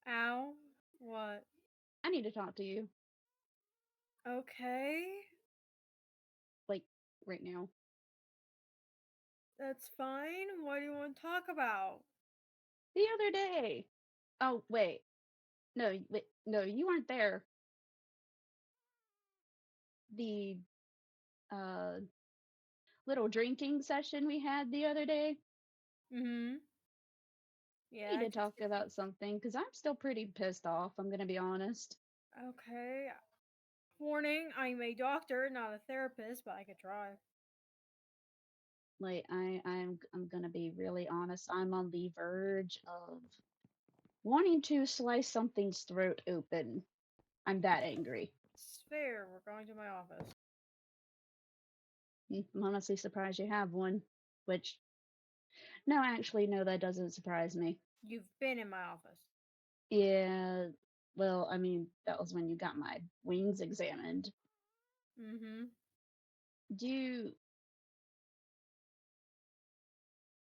Ow. What? I need to talk to you, Okay. like, right now. That's fine. What do you want to talk about? The other day. Oh, wait. No, wait, no, you weren't there. The uh little drinking session we had the other day. Mm-hmm. We Yeah, need I to can talk see. about something because I'm still pretty pissed off. I'm gonna be honest. Okay. Warning, I'm a doctor, not a therapist, but I could try. Like I'm gonna be really honest. I'm on the verge of wanting to slice something's throat open. I'm that angry. It's fair. We're going to my office. I'm honestly surprised you have one. Which, no, actually, no, that doesn't surprise me. You've been in my office. Yeah, well, I mean, that was when you got my wings examined. Mm-hmm. Do you,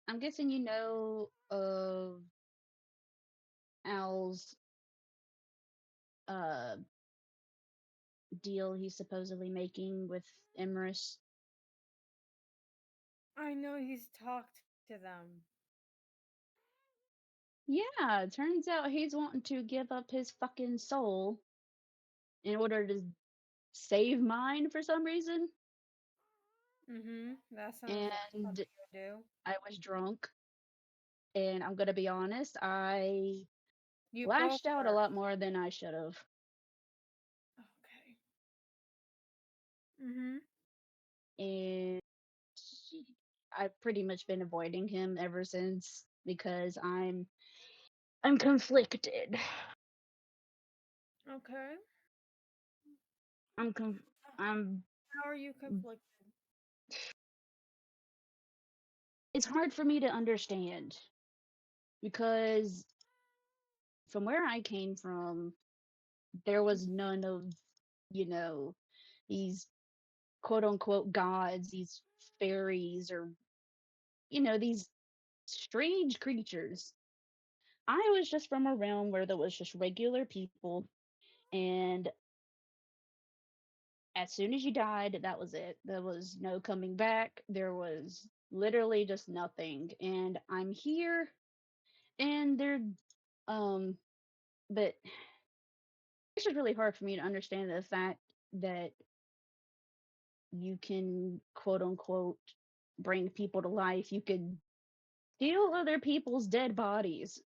I'm guessing you know of Al's uh deal he's supposedly making with Emrys. I know he's talked to them. Yeah, it turns out he's wanting to give up his fucking soul in order to save mine for some reason. Mm-hmm. That sounds like And something you would do. I was drunk, and I'm gonna be honest, I You both lashed out a were. lot more than I should have. Okay. Mm-hmm. And I've pretty much been avoiding him ever since because I'm conflicted. Okay. I'm conf- I'm How are you conflicted? it's hard for me to understand because from where I came from, there was none of, you know, these quote unquote gods, these fairies, or, these strange creatures. I was just from a realm where there was just regular people, and as soon as you died, that was it. There was no coming back. There was literally just nothing. And I'm here, and um, but it's just really hard for me to understand the fact that you can quote unquote bring people to life. You could steal other people's dead bodies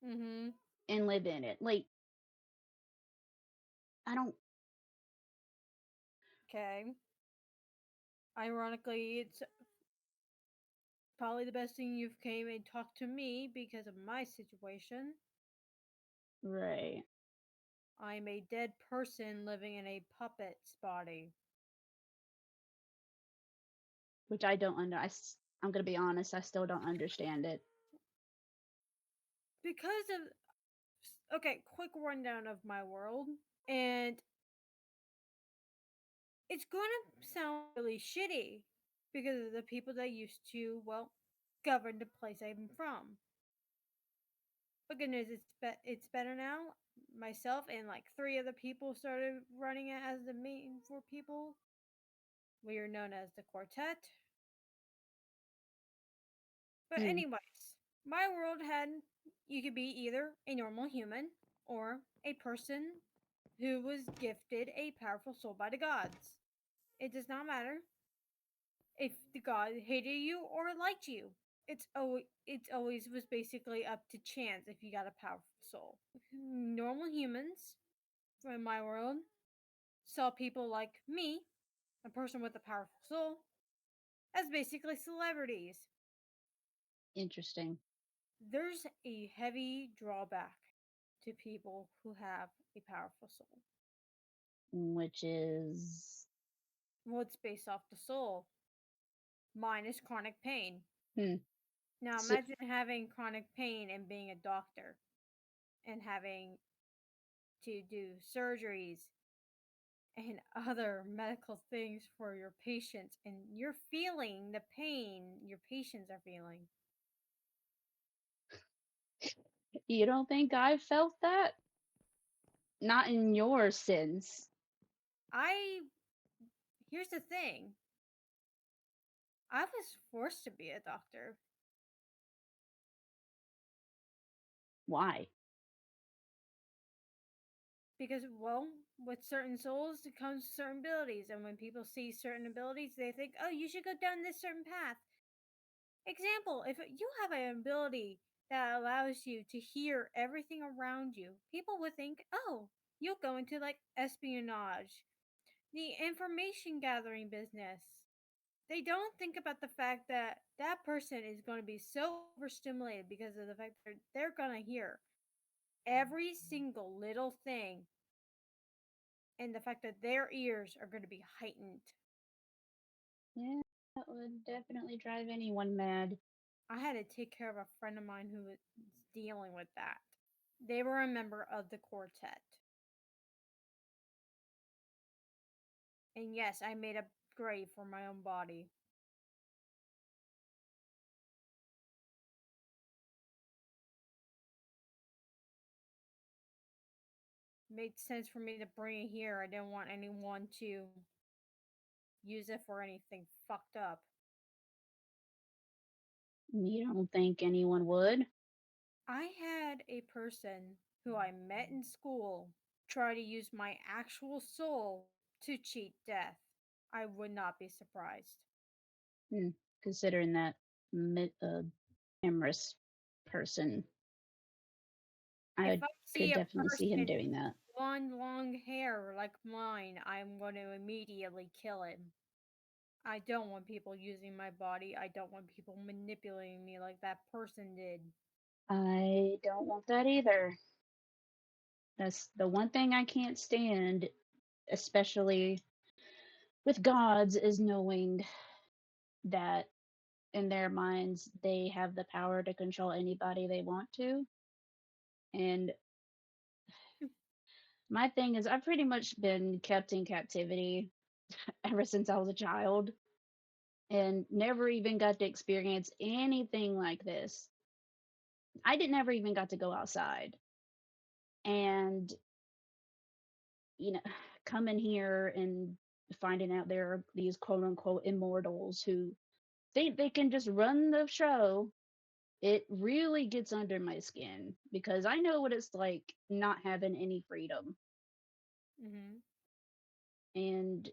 Mm-hmm. and live in it. Like, I don't. Okay. Ironically, it's probably the best thing you've came and talked to me because of my situation. Right. I'm a dead person living in a puppet's body. Which I don't under. I'm gonna be honest. I still don't understand it. Because of. Okay, quick rundown of my world. And it's going to sound really shitty because of the people that used to, well, govern the place I'm from. But good news, it's better now. Myself and like three other people started running it as the main four people. We are known as the quartet. But Hmm. anyways, my world had you could be either a normal human or a person who was gifted a powerful soul by the gods. It does not matter if the god hated you or liked you. It's always was basically up to chance if you got a powerful soul. Normal humans from my world saw people like me, a person with a powerful soul, as basically celebrities. Interesting. There's a heavy drawback to people who have a powerful soul. Which is. Well, it's based off the soul. Mine is chronic pain. Hmm. Now So, imagine having chronic pain and being a doctor and having to do surgeries and other medical things for your patients, and you're feeling the pain your patients are feeling. You don't think I felt that? Not in your sense. I Here's the thing. I was forced to be a doctor Why? because, well, with certain souls it comes certain abilities, and when people see certain abilities, they think, "Oh, you should go down this certain path." Example: if you have an ability that allows you to hear everything around you, people would think, "Oh, you'll go into like espionage, the information gathering business." They don't think about the fact that that person is going to be so overstimulated because of the fact that they're going to hear every single little thing, and the fact that their ears are going to be heightened. Yeah, that would definitely drive anyone mad. I had to take care of a friend of mine who was dealing with that. They were a member of the quartet. And yes, I made a grave for my own body. It made sense for me to bring it here. I didn't want anyone to use it for anything fucked up. You don't think anyone would? I had a person who I met in school try to use my actual soul to cheat death. I would not be surprised. Hmm. Considering that Emrys person, If I I could see a definitely see him person doing that. with long hair like mine, I'm going to immediately kill him. I don't want people using my body. I don't want people manipulating me like that person did. I don't want that either. That's the one thing I can't stand, especially with gods, is knowing that in their minds they have the power to control anybody they want to. And my thing is, I've pretty much been kept in captivity ever since I was a child and never even got to experience anything like this. I didn't ever even got to go outside. And, you know, coming here and finding out there are these quote unquote immortals who think they can just run the show, it really gets under my skin because I know what it's like not having any freedom. Hmm. And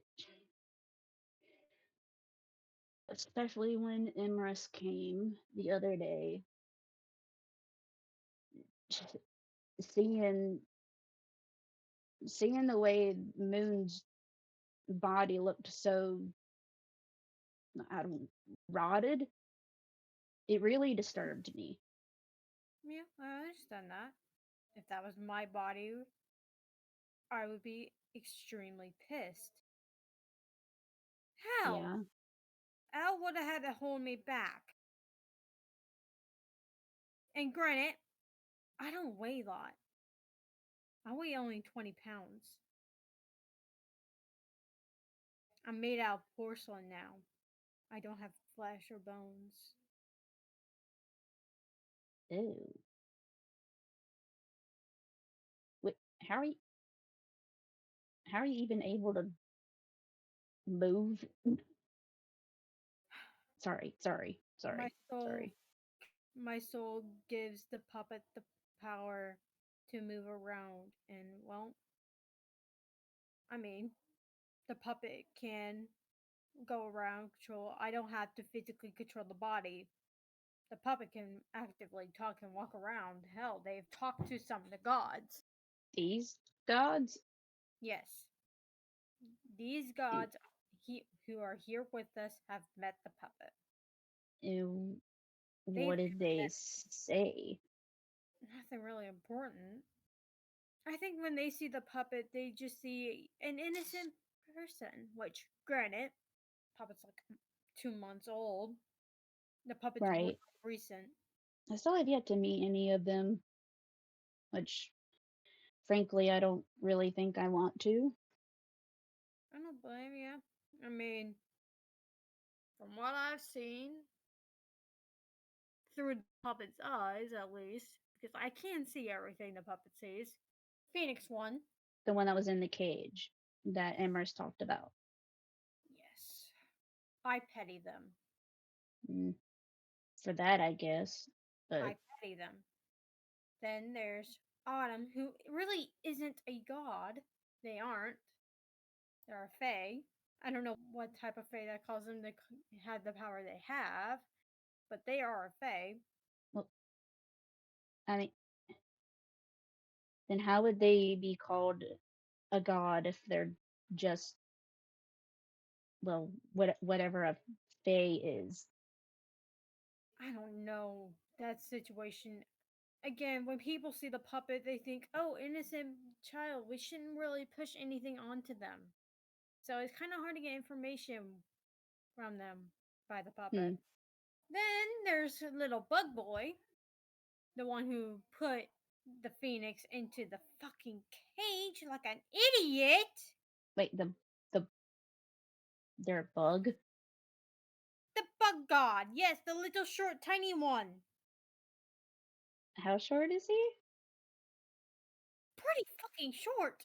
especially when Imrus came the other day, seeing seeing the way Moon's body looked so I don't rotted, it really disturbed me. Yeah, I understand that. If that was my body, I would be extremely pissed. Hell, Yeah, Al would have had to hold me back. And granted, I don't weigh a lot. I weigh only 20 pounds. I'm made out of porcelain now. I don't have flesh or bones. ew. Wait, how are you even able to move? My soul Sorry. my soul gives the puppet the power to move around, and well, I mean, the puppet can go around control. I don't have to physically control the body. The puppet can actively talk and walk around. Hell, they've talked to some of the gods. These gods? Yes, these And, gods who are here with us have met the puppet. and They've what did they say? nothing really important. I think when they see the puppet, they just see an innocent person, which, granted, puppet's like 2 months old. The puppet's really Right. recent. I still have yet to meet any of them, which frankly I don't really think I want to. I don't blame you. I mean, from what I've seen, through the puppet's eyes at least, because I can see everything the puppet sees. Phoenix one. The one that was in the cage that Emrys talked about. Yes. I petty them. Mm, for that, I guess. But I petty them. Then there's Autumn, who really isn't a god. They aren't. They're a fae. I don't know what type of fae that caused them to have the power they have, but they are a fae. well, I mean, then how would they be called a god if they're just, well, whatever a fae is? I don't know that situation. Again, when people see the puppet, they think, oh, innocent child. We shouldn't really push anything onto them. So it's kind of hard to get information from them by the puppet. Hmm. Then there's little bug boy, the one who put the phoenix into the fucking cage like an idiot. Wait, the their bug? The bug god. Yes, the little short, tiny one. How short is he? Pretty fucking short.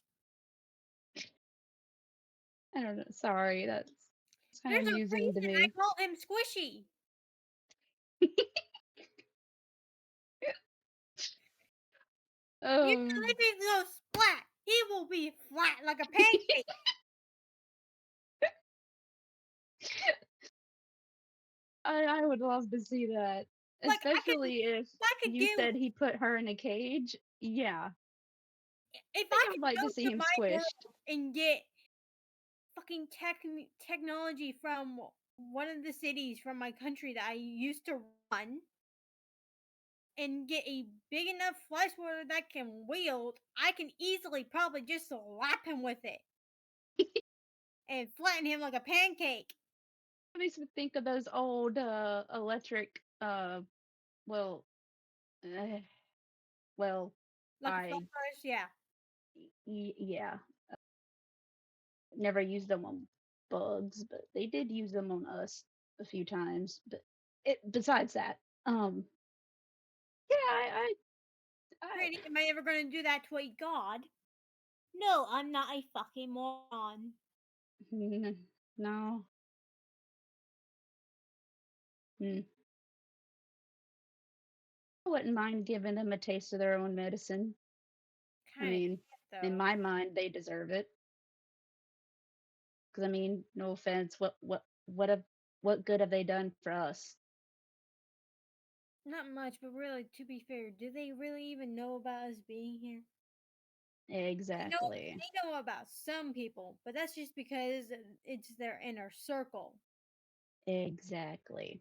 I don't know. Sorry, that's it's kind of There's a amusing to reason I me. call him Squishy. You can um, let it go splat. He will be flat like a pancake. I would love to see that, Like especially if I could you give said he put her in a cage. Yeah, I if think I I'd could like go to see to him my squished. world and get fucking technology from one of the cities from my country that I used to run and get a big enough fly swatter that can wield, I can easily probably just slap him with it and flatten him like a pancake. It makes me think of those old electric. Well, uh, well, Like a I flash, yeah. yeah, never used them on bugs, but they did use them on us a few times. But besides that, yeah, Granny, am I ever going to do that to a god? No, I'm not a fucking moron. no. Hmm. I wouldn't mind giving them a taste of their own medicine. I Kind of mean, can't, in though. my mind, they deserve it. Because I mean, no offense, what good have they done for us? Not much, but really, to be fair, do they really even know about us being here? Exactly, They know about some people, but that's just because it's their inner circle. exactly.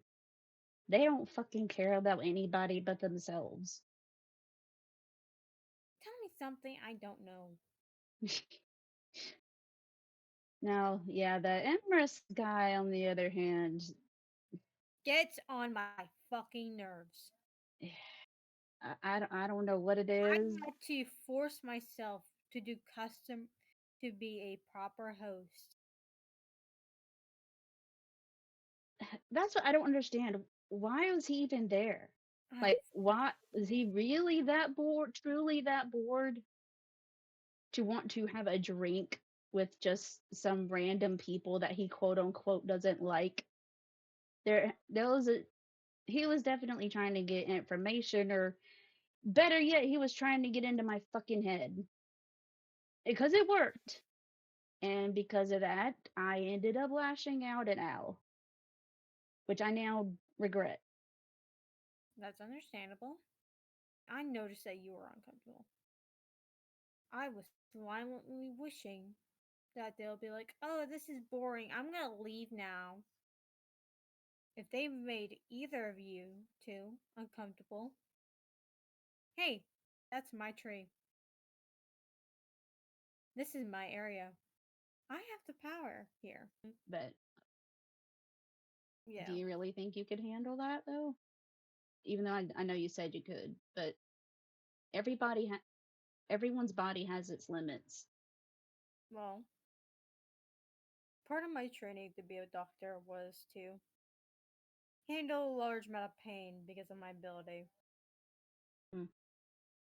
They don't fucking care about anybody but themselves. Tell me something I don't know. Now, yeah, the Emrys guy, on the other hand, Gets on my fucking nerves. I don't know what it I is. had to force myself to do custom to be a proper host. That's what I don't understand. Why was he even there? I Like, why is he really that bored? Truly that bored to want to have a drink with just some random people that he quote unquote doesn't like? There was a he was definitely trying to get information, or better yet, he was trying to get into my fucking head because it worked. And because of that, I ended up lashing out at Al, which I now regret. That's understandable. I noticed that you were uncomfortable. I was violently wishing that they'll be like, oh, this is boring. I'm gonna leave now. If they've made either of you two uncomfortable, hey, that's my tree. This is my area. I have the power here. But do Yeah. you really think you could handle that though? Even though I know you said you could, but everybody, everyone's body has its limits. Well, part of my training to be a doctor was to handle a large amount of pain because of my ability. Mm.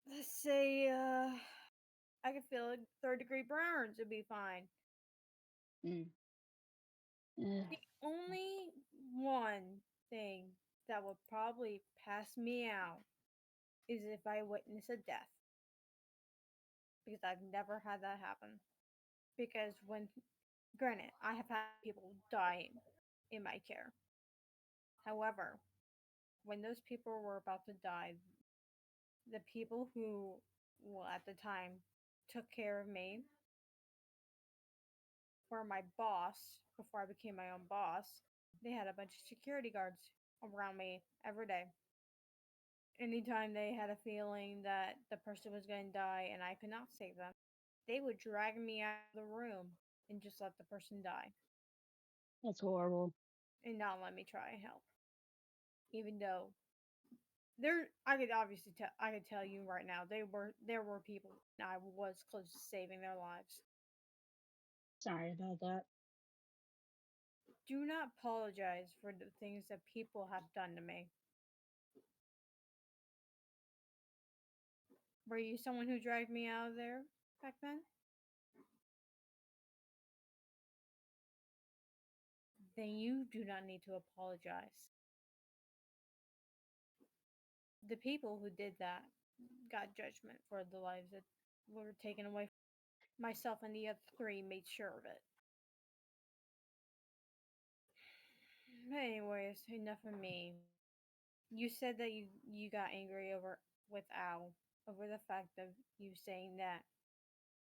Let's say I could feel a third-degree burns would be fine. Mm. Ugh, The only one thing that would probably pass me out is if I witness a death, because I've never had that happen. Because when, granted, I have had people dying in my care. However, when those people were about to die, the people who, well, at the time, took care of me were my boss before I became my own boss. They had a bunch of security guards around me every day. Anytime they had a feeling that the person was going to die and I could not save them, they would drag me out of the room and just let the person die that's horrible. and not let me try and help. Even though there, I could obviously tell, I could tell you right now, there were people I was close to saving their lives. Sorry about that. Do not apologize for the things that people have done to me. Were you someone who dragged me out of there back then? Then you do not need to apologize. The people who did that got judgment for the lives that were taken away. Myself and the other three made sure of it. But anyways, enough of me. You said that you got angry over with Al over the fact of you saying that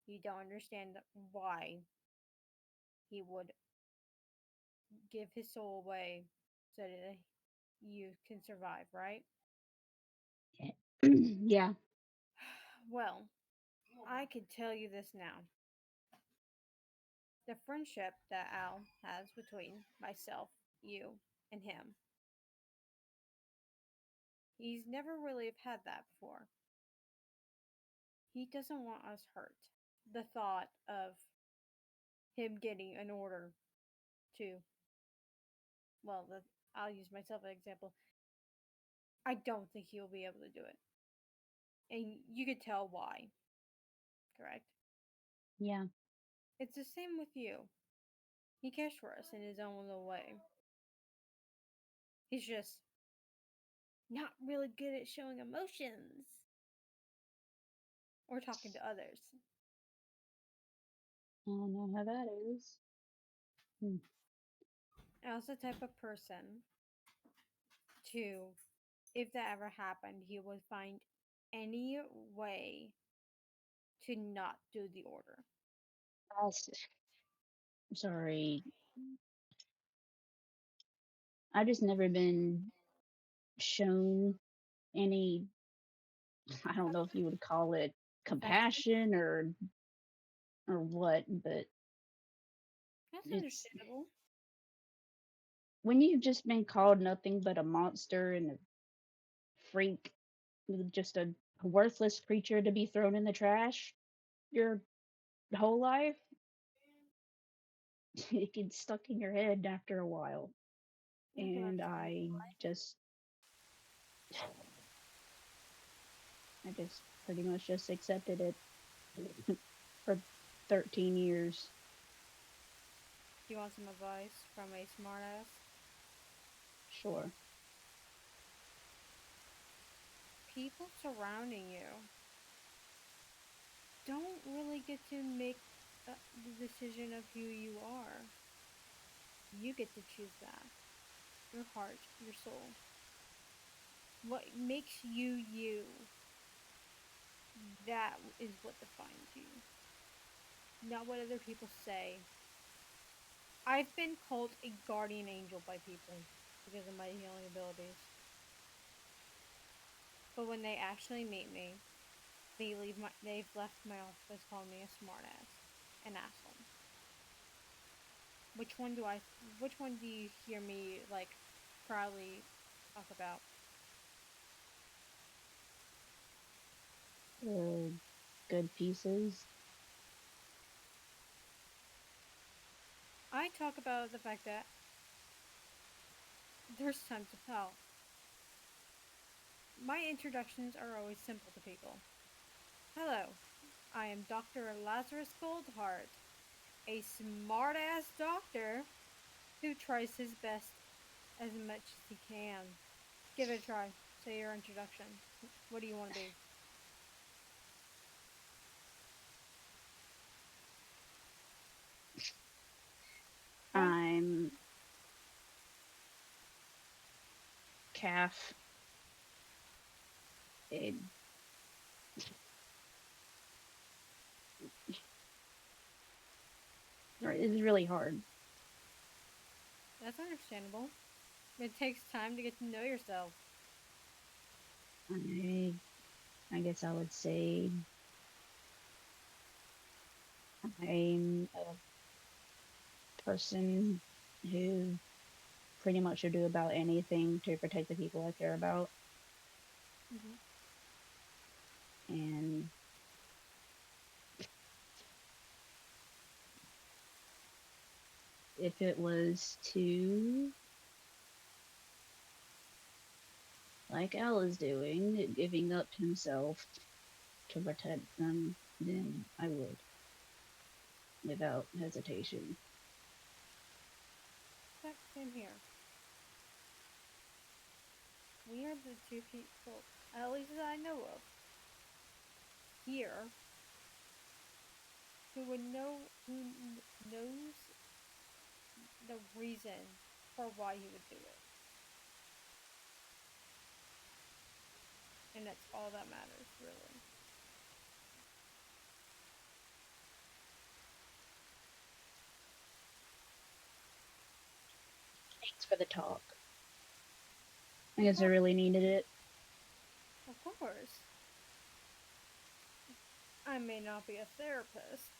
you don't understand why he would give his soul away so that you can survive, right? Yeah. Well, I can tell you this now. The friendship that Al has between myself, you, and him, he's never really have had that before. He doesn't want us hurt. The thought of him getting an order to, well, I'll use myself as an example. I don't think he'll be able to do it. And you could tell why, correct? Yeah. It's the same with you. He cares for us in his own little way. He's just not really good at showing emotions or talking to others. I don't know how that is. Hmm. Al's the type of person to, if that ever happened, he would find any way to not do the order. I'm sorry. I just never been shown any, I don't know if you would call it Affection? compassion or what, but That's it's understandable. when you've just been called nothing but a monster and a freak, just a worthless creature to be thrown in the trash your whole life, it gets stuck in your head after a while. I can And understand. I just pretty much just accepted it for 13 years. Do you want some advice from a smartass? Sure. People surrounding you don't really get to make the decision of who you are. You get to choose that. Your heart, your soul. What makes you you, that is what defines you. Not what other people say. I've been called a guardian angel by people because of my healing abilities. But when they actually meet me, they've left my office calling me a smartass, an asshole. Which one do I? Which one do you hear me like proudly talk about? Uh, Good pieces. I talk about the fact that there's times of hell. My introductions are always simple to people. Hello, I am Dr. Lazarus Goldheart, a smart ass doctor who tries his best as much as he can. Give it a try. Say your introduction. What do you want to be? Okay? I'm calf. It, it's really hard. That's understandable. It takes time to get to know yourself. I I guess I would say I'm a person who pretty much will do about anything to protect the people I care about. Hmm. And if it was to, like Al is doing, giving up himself to protect them, then I would, without hesitation. Same here. We are the two people, at least that I know of, here who would know knows the reason for why he would do it, and that's all that matters, really. Thanks for the talk. I guess I Well, really needed it. of course, I may not be a therapist,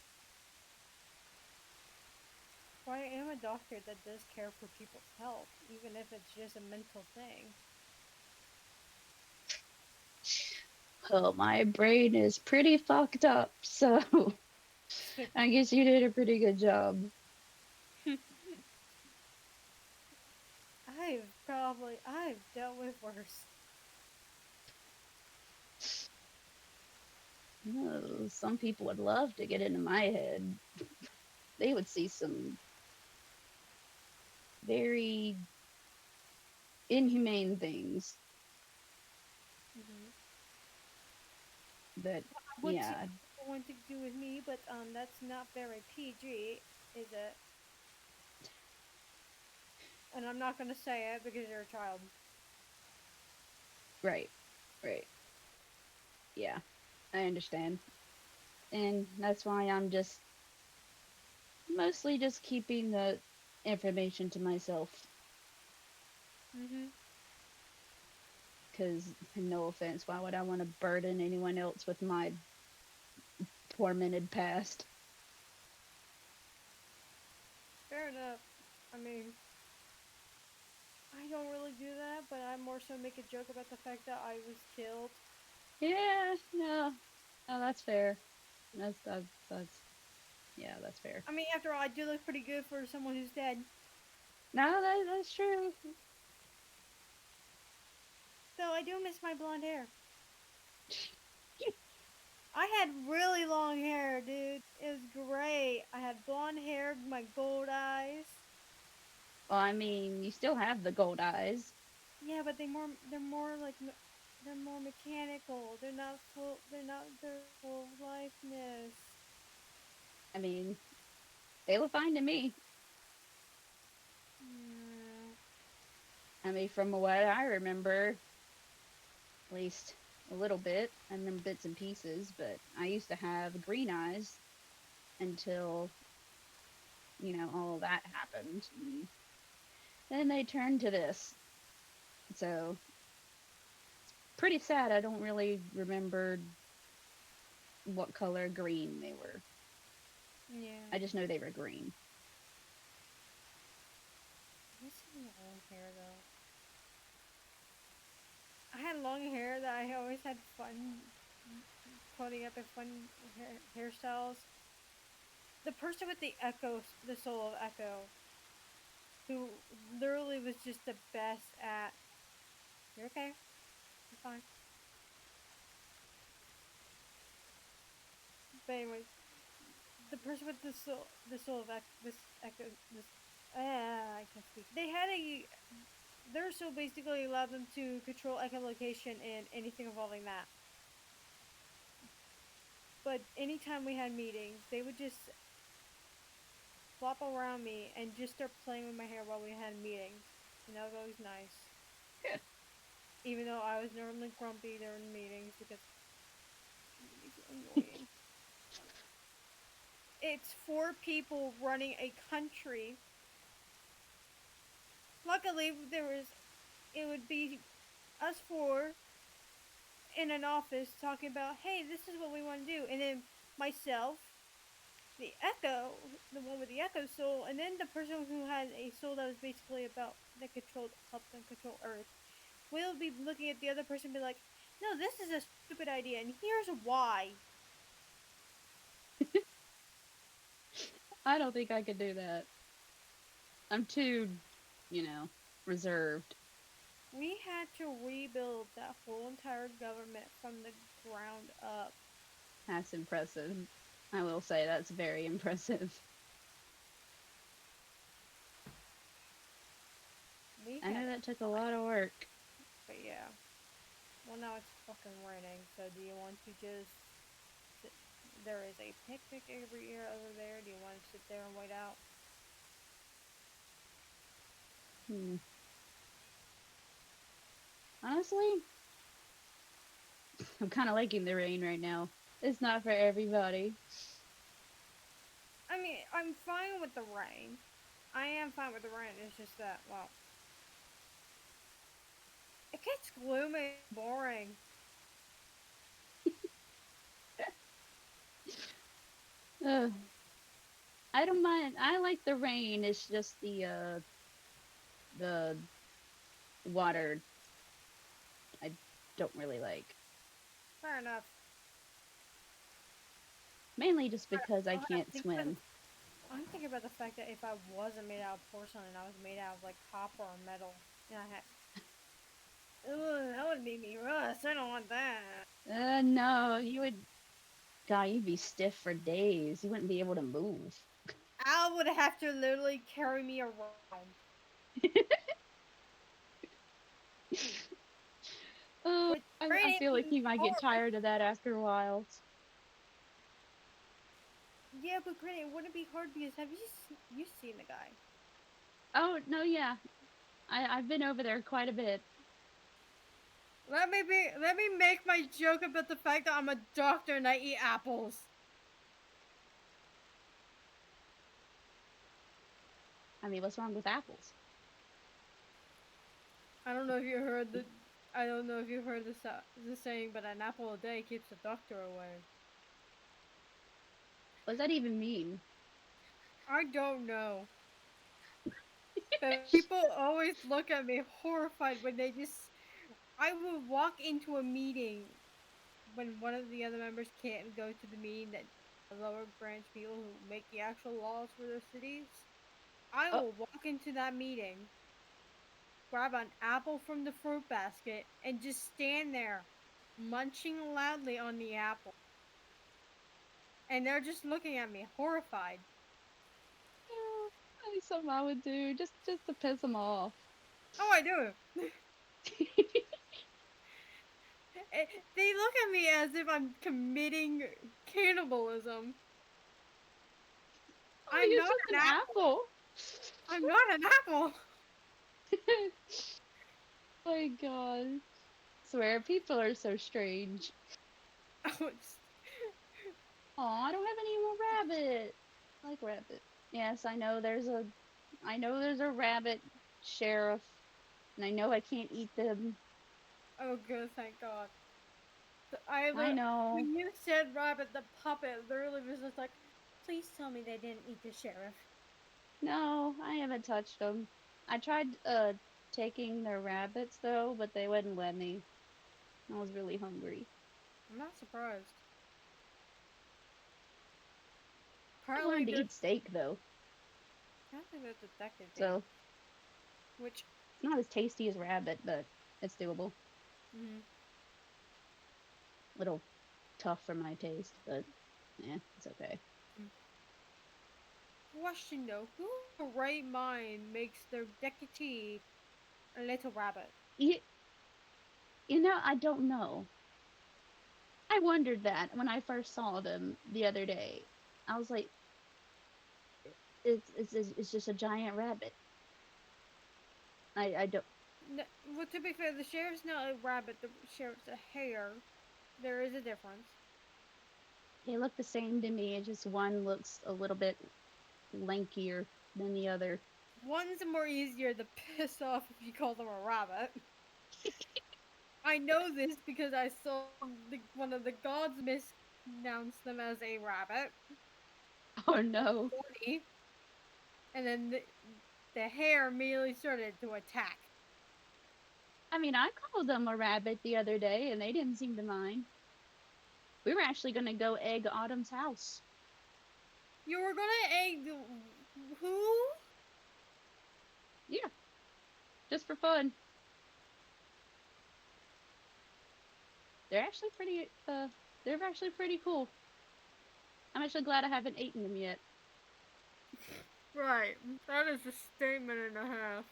but I am a doctor that does care for people's health, even if it's just a mental thing. Well, my brain is pretty fucked up, so I guess you did a pretty good job. I've dealt with worse. Oh, some people would love to get into my head. They would see some very inhumane things Hmm. that, I would see yeah, what people want to do with me, but that's not very PG, is it? And I'm not gonna say it because you're a child. right, right, yeah, I understand. And that's why I'm just mostly just keeping the information to myself. Hmm. Because, no offense, why would I want to burden anyone else with my tormented past? Fair enough. I mean, I don't really do that, but I more so make a joke about the fact that I was killed. Yeah, no, no, that's fair. That's yeah, that's fair. I mean, after all, I do look pretty good for someone who's dead. No, that's true. Though I do miss my blonde hair. I had really long hair, dude. It was great. I had blonde hair, my gold eyes. Well, I mean, you still have the gold eyes. Yeah, but they're more like they're more mechanical. They're not they're full of likeness. I mean, they look fine to me. Yeah. I mean, from what I remember, at least a little bit. I remember bits and pieces, but I used to have green eyes until, all that happened. And then they turned to this. So, pretty sad. I don't really remember what color green they were. Yeah. I just know they were green. I miss having long hair though. I had long hair that I always had fun putting up in fun hairstyles. The person with the Echo, the soul of Echo, who literally was just the best at. You're okay. You're fine. But anyways, the person with the soul of this echo, this I can't speak. They had a their soul basically allowed them to control echolocation and anything involving that. But anytime we had meetings, they would just flop around me and just start playing with my hair while we had meetings. And that was always nice. Even though I was normally grumpy during meetings because meetings are annoying. It's four people running a country. Luckily, it would be us four in an office talking about, hey, this is what we want to do. And then myself, the Echo, the one with the Echo soul, and then the person who had a soul that was basically about that controlled, helped them control Earth. We'll be looking at the other person and be like, no, this is a stupid idea, and here's why. I don't think I could do that. I'm too, you know, reserved. We had to rebuild that whole entire government from the ground up. That's impressive. I will say that's very impressive. We I had know a that took a lot, lot of work. but yeah. Well, now it's fucking raining, so do you want to just sit? There is a picnic every year over there. Do you want to sit there and wait out? Hmm. Honestly, I'm kind of liking the rain right now. It's not for everybody. I mean, I'm fine with the rain. I am fine with the rain. It's just that, well, it gets gloomy and boring. Ugh. I don't mind. I like the rain. It's just the water I don't really like. Fair enough. Mainly just because I Oh, can't swim. I'm thinking about the fact that if I wasn't made out of porcelain and I was made out of like copper or metal, and I had, ugh, that would make me rust. I don't want that. No, you would. God, you'd be stiff for days. You wouldn't be able to move. Al would have to literally carry me around. Which I granted, feel like you might get hard. tired of that after a while. Yeah, but granted, it wouldn't be hard because have you seen the guy? Oh no, yeah, I've been over there quite a bit. Let me make my joke about the fact that I'm a doctor and I eat apples. I mean, what's wrong with apples? I don't know if you heard the I don't know if you heard the saying, but an apple a day keeps the doctor away. What does that even mean? I don't know. But people always look at me horrified when they just. I will walk into a meeting when one of the other members can't go to the meeting that the lower branch people who make the actual laws for their cities. I Oh, will walk into that meeting, grab an apple from the fruit basket, and just stand there munching loudly on the apple. And they're just looking at me horrified. I something I would do just to piss them off. Oh, I do. They look at me as if I'm committing cannibalism. Oh, I'm it's not just an an apple. apple. I'm not an apple. Oh my god. Swear, people are so strange. Oh, it's, Oh, I don't have any more rabbit. I like rabbit. Yes, I know there's a rabbit sheriff, and I know I can't eat them. oh, good, thank God. I know. When you said rabbit, the puppet literally was just like, please tell me they didn't eat the sheriff. No, I haven't touched them. I tried taking their rabbits though, but they wouldn't let me. I was really hungry. I'm not surprised. I've learned to There's eat steak though, apparently there's detective so bait, which it's not as tasty as rabbit, but it's doable. mm, Little tough for my taste, but It's okay. Mm. Question though, who in their right mind makes their deckity a little rabbit? You, I don't know. I wondered that when I first saw them the other day. I was like, it's just a giant rabbit. I don't. No, well, to be fair, the sheriff's not a rabbit. The sheriff's a hare. There is a difference. They look the same to me. It's just one looks a little bit lankier than the other. One's more easier to piss off if you call them a rabbit. I know this because I saw one of the gods mispronounce them as a rabbit. Oh no. Funny. And then the hare immediately started to attack. I mean, I called them a rabbit the other day, and they didn't seem to mind. We were actually going to go egg Autumn's house. You were gonna egg who? Yeah, just for fun. They're actually pretty. They're actually pretty cool. I'm actually glad I haven't eaten them yet. Right, that is a statement and a half.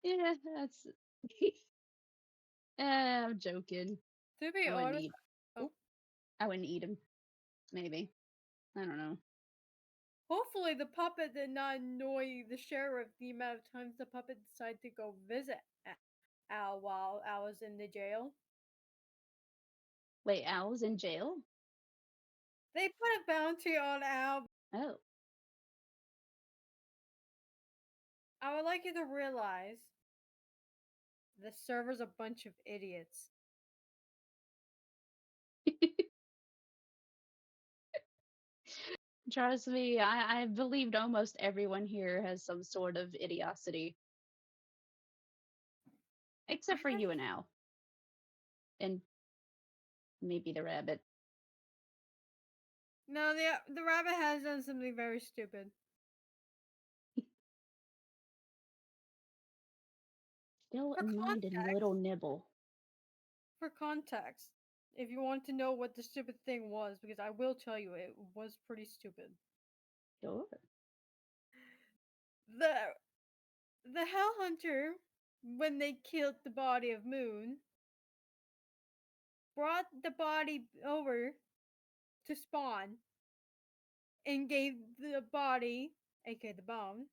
Yeah, that's. I'm joking. To be I wouldn't honest, eat. oh, Oop, I wouldn't eat them. Maybe. I don't know. hopefully the puppet did not annoy the sheriff the amount of times the puppet decided to go visit Al while Al was in the jail. Wait, Al's in jail? They put a bounty on Al. Oh. I would like you to realize the server's a bunch of idiots. Trust me, I believed almost everyone here has some sort of idiocity, I except for have you and Al, and maybe the rabbit. no. The rabbit has done something very stupid. Still For minding context, little nibble. for context, if you want to know what the stupid thing was, because I will tell you it was pretty stupid. Sure. The the Hell Hunter, when they killed the body of Moon, brought the body over to spawn and gave the body, aka the bone,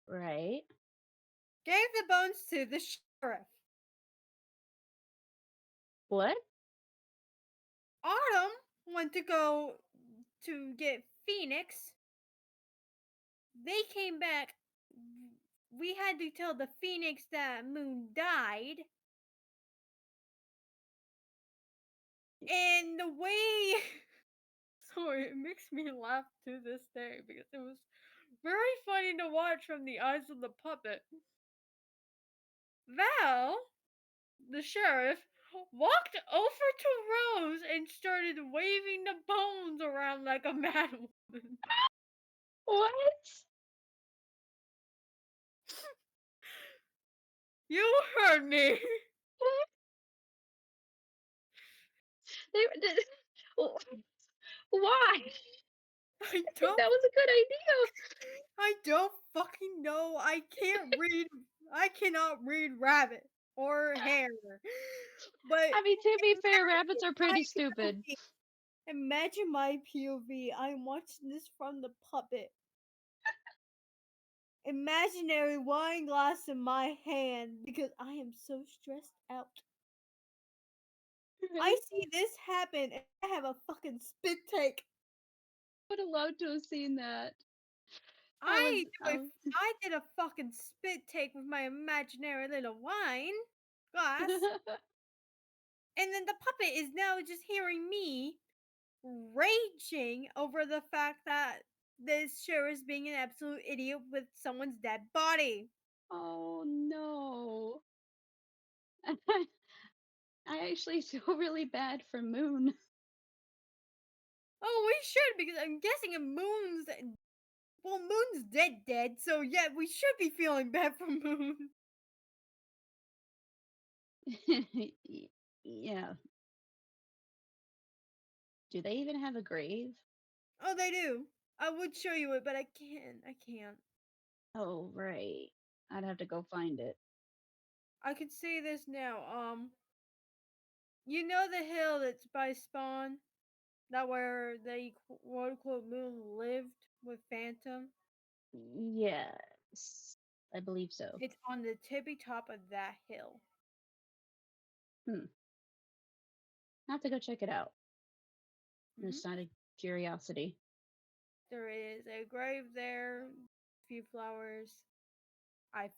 Right. gave the bones to the sheriff. What? Autumn went to go to get Phoenix. They came back. We had to tell the Phoenix that Moon died. And the way. Sorry, it makes me laugh to this day because it was very funny to watch from the eyes of the puppet. Val, the sheriff, walked over to Rose and started waving the bones around like a mad woman. What? You heard me. They, why? I I think don't. that was a good idea. I don't fucking know. I can't read. I cannot read rabbit or hare. But I mean, to be fair, rabbits imagine are my pretty stupid. POV. Imagine my POV. I'm watching this from the puppet. Imaginary wine glass in my hand because I am so stressed out. I Right? see this happen and I have a fucking spit take. Would have loved to have seen that. I was, I do a, I did a fucking spit take with my imaginary little wine glass. And then the puppet is now just hearing me raging over the fact that this show is being an absolute idiot with someone's dead body. oh no. I actually feel really bad for Moon. Oh, we should because I'm guessing a Moon's dead, so yeah, we should be feeling bad for Moon. Yeah. Do they even have a grave? Oh, they do. I would show you it, but I can't. I can't. Oh, right. I'd have to go find it. I could say this now. You know the hill that's by Spawn, that where the quote unquote moon lived with Phantom. Yes, I believe so. It's on the tippy top of that hill. Hmm. I have to go check it out. Hmm. Just out of curiosity. There is a grave there, a few flowers. I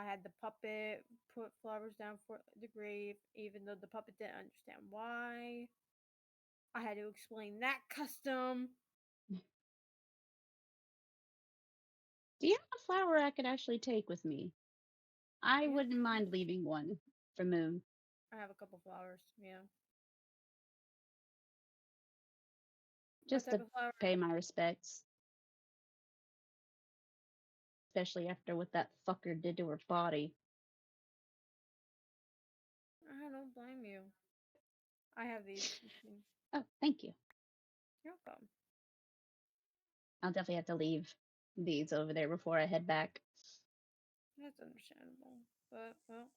had the puppet put flowers down for the grave, even though the puppet didn't understand why. I had to explain that custom. Do you have a flower I could actually take with me? I Yeah, wouldn't mind leaving one for Moon, I have a couple flowers. Yeah. What just type to of flower? pay my respects, especially after what that fucker did to her body. I don't blame you. I have these. Oh, thank you. You're welcome. I'll definitely have to leave these over there before I head back. That's understandable. But, well,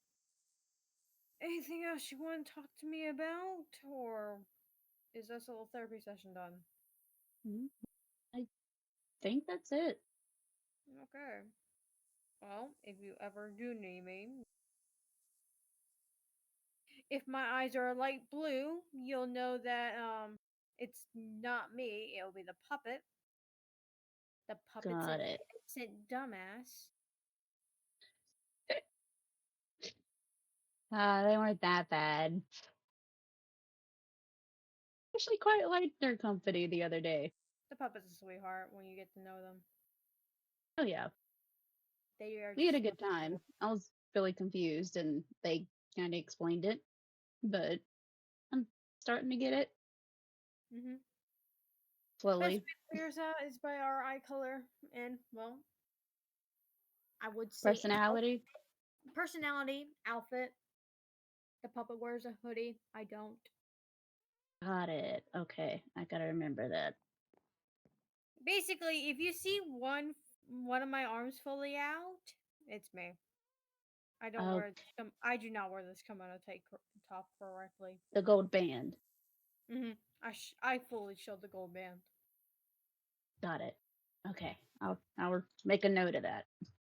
anything else you want to talk to me about? Or is this a little therapy session done? Mm, I think that's it. Okay. Well, if you ever do need me, if my eyes are light blue, you'll know that it's not me. It'll be the puppet. The puppet's an Got it. innocent dumbass. They weren't that bad. Actually, quite liked their company the other day. The puppet's a sweetheart when you get to know them. Oh yeah, They are we had a just good wonderful. time. I was really confused, and they kind of explained it, but I'm starting to get it Mm-hmm. Best slowly. way to figure this out is by our eye color and, well, I would say Personality. personality, outfit. The puppet wears a hoodie. I don't. Got it. Okay, I gotta remember that. Basically, if you see one of my arms fully out, it's me. I don't Oh, wear this. I do not wear this kimono top correctly. the gold band. Hmm. I fully showed the gold band. Got it. Okay, I'll make a note of that.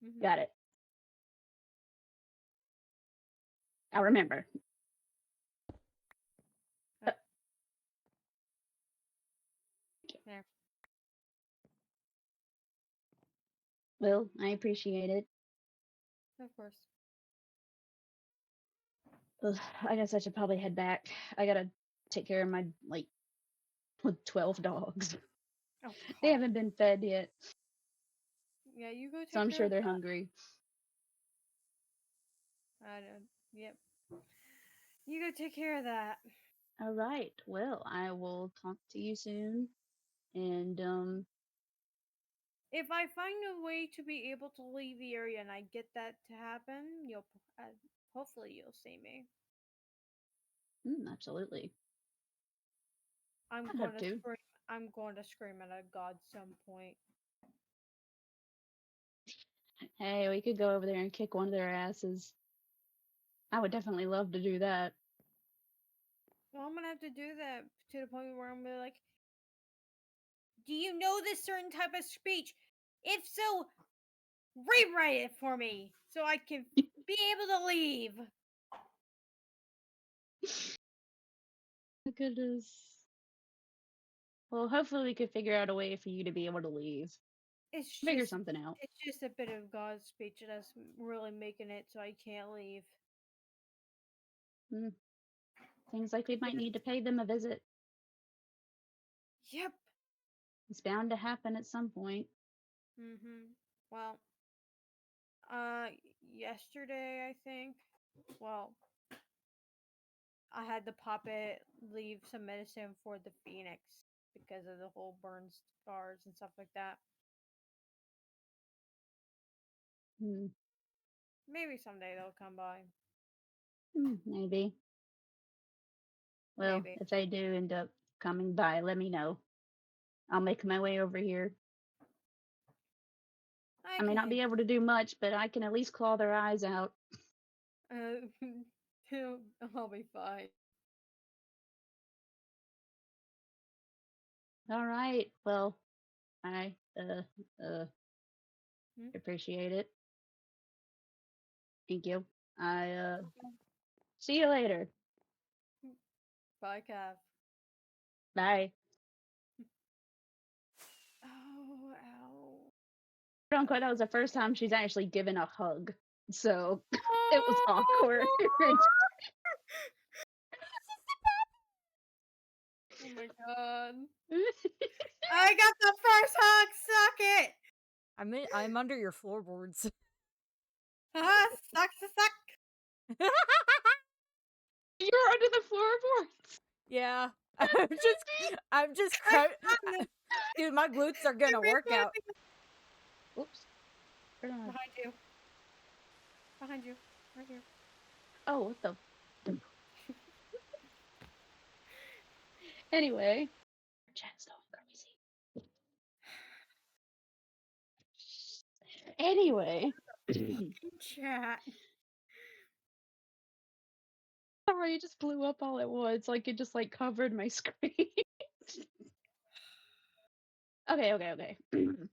Hmm. Got it. I'll remember. Uh, There, Well, I appreciate it. of course. Ugh, I guess I should probably head back. I gotta take care of my like 12 dogs. Oh They God. haven't been fed yet, Yeah, you go so take I'm care sure of they're hungry. that. I don't. Yep. You go take care of that. All right. Well, I will talk to you soon. And If I find a way to be able to leave the area and I get that to happen, hopefully you'll see me. absolutely. I'm I'd going hope to to. scream. I'm going to scream at a god some point. Hey, we could go over there and kick one of their asses. I would definitely love to do that. Well, I'm gonna have to do that to the point where I'm gonna be like, "Do you know this certain type of speech? If so, rewrite it for me so I can be able to leave." My goodness. Well, hopefully we could figure out a way for you to be able to leave. It's Figure just, something out. it's just a bit of God's speech that's really making it so I can't leave. Mm, Seems like we might Yes. need to pay them a visit. Yep. It's bound to happen at some point. Mhm. Well, uh, yesterday I think. Well, I had the puppet leave some medicine for the phoenix because of the whole burn scars and stuff like that. Mm, Maybe someday they'll come by. Maybe. Well, Maybe. if they do end up coming by, let me know. I'll make my way over here. I may not Okay. be able to do much, but I can at least claw their eyes out. Uh, I'll be fine. All right. Well, I uh Hmm? appreciate it. Thank you. I see you later. Bye, Cav. Bye. Oh, ow. Quote unquote, that was the first time she's actually given a hug. So it was Oh, awkward. oh my god. I got the first hug, suck it! I'm under your floorboards. Haha, suck, suck. You're under the floorboards. Yeah. I'm just dude, my glutes are gonna work out. Oops. Where am I? Behind you. Behind you. Right here. Oh, what the? Anyway, chat's going crazy. Anyway, Chat. sorry, it just blew up all at once. Like it just like covered my screen. Okay. Mm-hmm.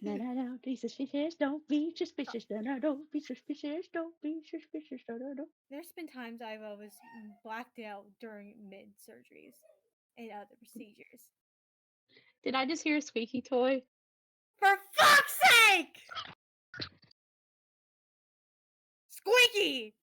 No, no, be suspicious. Don't be suspicious. No, don't be suspicious. Don't be suspicious. No. There's been times I've always blacked out during mid surgeries and other procedures. Did I just hear a squeaky toy? For fuck's sake! Squeaky!